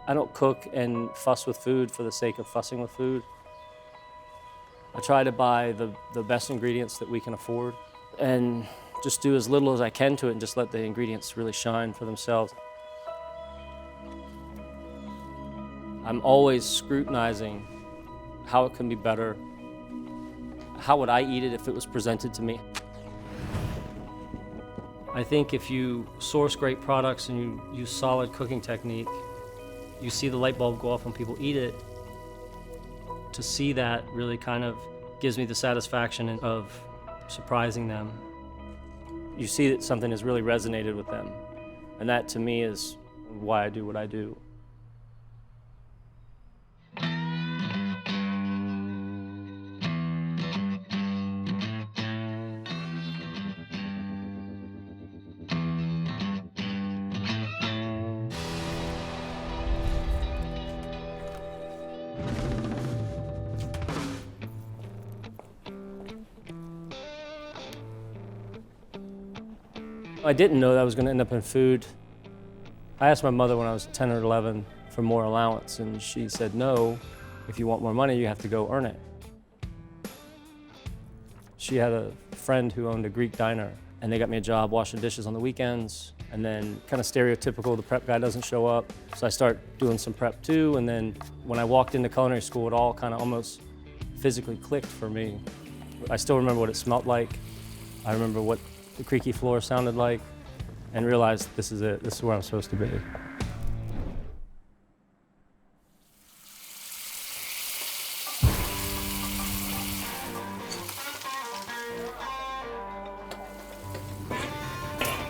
I don't cook and fuss with food for the sake of fussing with food. I try to buy the best ingredients that we can afford and just do as little as I can to it and just let the ingredients really shine for themselves. I'm always scrutinizing how it can be better. How would I eat it if it was presented to me? I think if you source great products and you use solid cooking technique, you see the light bulb go off when people eat it. To see that really kind of gives me the satisfaction of surprising them. You see that something has really resonated with them, and that to me is why I do what I do. I didn't know that I was going to end up in food. I asked my mother when I was 10 or 11 for more allowance, and she said, no, if you want more money, you have to go earn it. She had a friend who owned a Greek diner, and they got me a job washing dishes on the weekends, and then kind of stereotypical, the prep guy doesn't show up, so I start doing some prep too, and then when I walked into culinary school, it all kind of almost physically clicked for me. I still remember what it smelled like. I remember what the creaky floor sounded like, and realized this is it, this is where I'm supposed to be.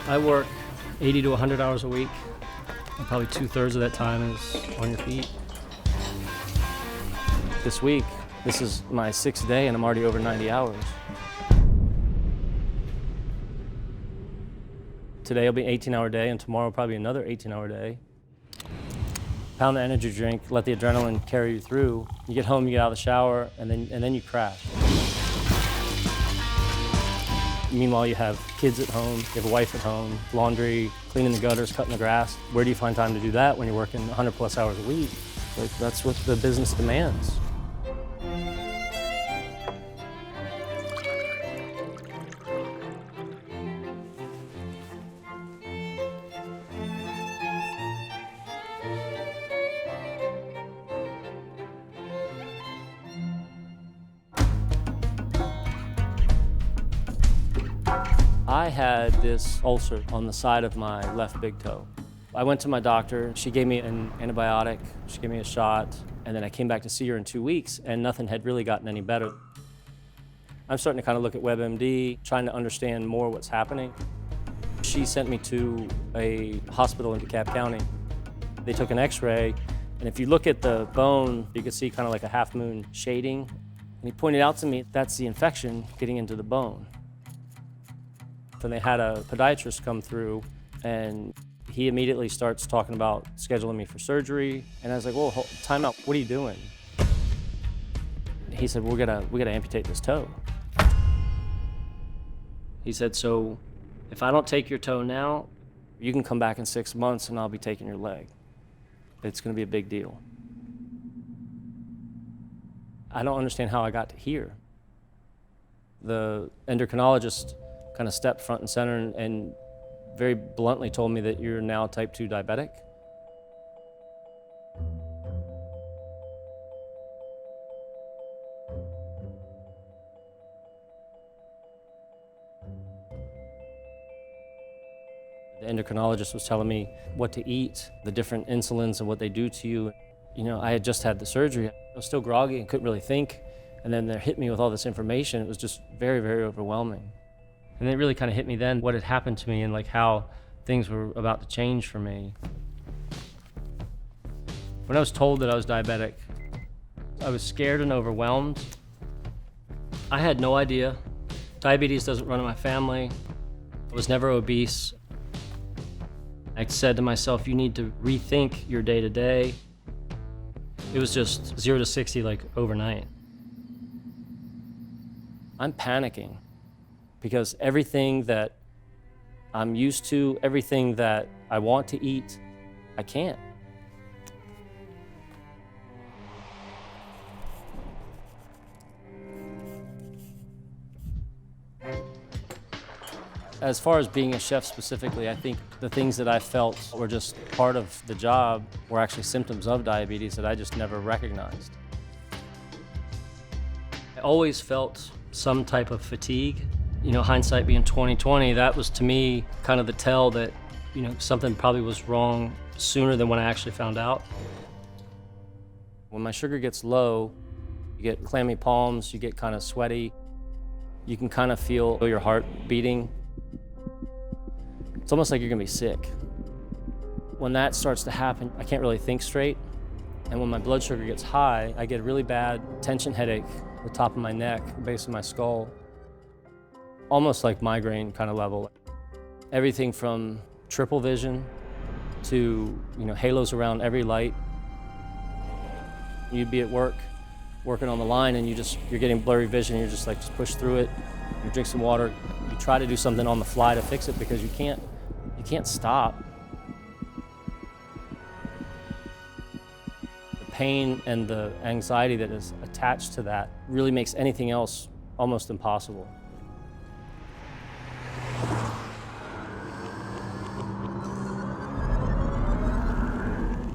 I work 80 to 100 hours a week, and probably 2/3 of that time is on your feet. This week, this is my 6th day, and I'm already over 90 hours. Today will be an 18-hour day, and tomorrow probably another 18-hour day. Pound the energy drink, let the adrenaline carry you through. You get home, you get out of the shower, and then you crash. Meanwhile, you have kids at home, you have a wife at home, laundry, cleaning the gutters, cutting the grass. Where do you find time to do that when you're working 100+ hours a week? Like, that's what the business demands. I had this ulcer on the side of my left big toe. I went to my doctor, she gave me an antibiotic, she gave me a shot, and then I came back to see her in 2 weeks, and nothing had really gotten any better. I'm starting to kind of look at WebMD, trying to understand more what's happening. She sent me to a hospital in DeKalb County. They took an x-ray, and if you look at the bone, you can see kind of like a half-moon shading. And he pointed out to me, that's the infection getting into the bone. And they had a podiatrist come through, and he immediately starts talking about scheduling me for surgery. And I was like, whoa, time out, what are you doing? He said, we gotta amputate this toe. He said, so if I don't take your toe now, you can come back in 6 months and I'll be taking your leg. It's gonna be a big deal. I don't understand how I got to here. The endocrinologist kind of stepped front and center and very bluntly told me that you're now type 2 diabetic. The endocrinologist was telling me what to eat, the different insulins and what they do to you. You know, I had just had the surgery. I was still groggy and couldn't really think. And then they hit me with all this information. It was just very, very overwhelming. And it really kind of hit me then what had happened to me and like how things were about to change for me. When I was told that I was diabetic, I was scared and overwhelmed. I had no idea. Diabetes doesn't run in my family. I was never obese. I said to myself, you need to rethink your day-to-day. It was just 0 to 60 like overnight. I'm panicking because everything that I'm used to everything that I want to eat, I can't. As far as being a chef specifically, I think the things that I felt were just part of the job were actually symptoms of diabetes that I just never recognized. I always felt some type of fatigue. You know, hindsight being 20/20, that was to me kind of the tell that, you know, something probably was wrong sooner than when I actually found out. When my sugar gets low, you get clammy palms, you get kind of sweaty. You can kind of feel your heart beating. It's almost like you're gonna be sick. When that starts to happen, I can't really think straight. And when my blood sugar gets high, I get a really bad tension headache at the top of my neck, base of my skull. Almost like migraine kind of level. Everything from triple vision to, you know, halos around every light. You'd be at work, working on the line, and you're getting blurry vision. You're just like, just push through it. You drink some water. You try to do something on the fly to fix it because you can't stop. The pain and the anxiety that is attached to that really makes anything else almost impossible.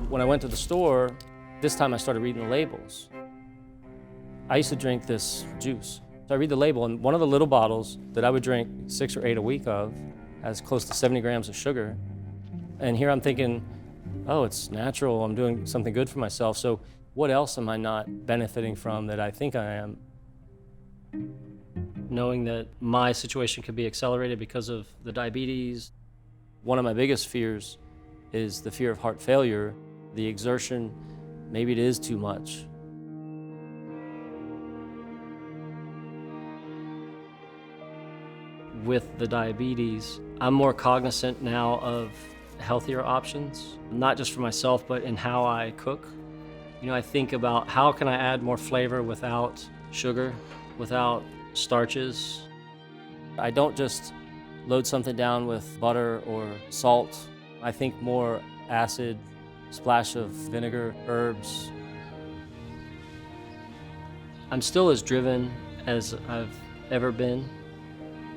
When I went to the store, this time I started reading the labels. I used to drink this juice. So I read the label, and one of the little bottles that I would drink 6 or 8 a week of has close to 70 grams of sugar. And here I'm thinking, oh, it's natural, I'm doing something good for myself, so what else am I not benefiting from that I think I am? Knowing that my situation could be accelerated because of the diabetes. One of my biggest fears is the fear of heart failure, the exertion, maybe it is too much. With the diabetes, I'm more cognizant now of healthier options, not just for myself, but in how I cook. You know, I think about how can I add more flavor without sugar, without starches. I don't just load something down with butter or salt. I think more acid, splash of vinegar, herbs. I'm still as driven as I've ever been.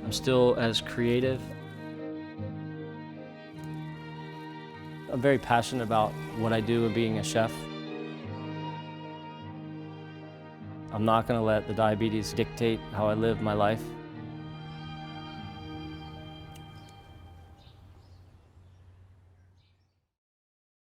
I'm still as creative. I'm very passionate about what I do and being a chef. I'm not going to let the diabetes dictate how I live my life.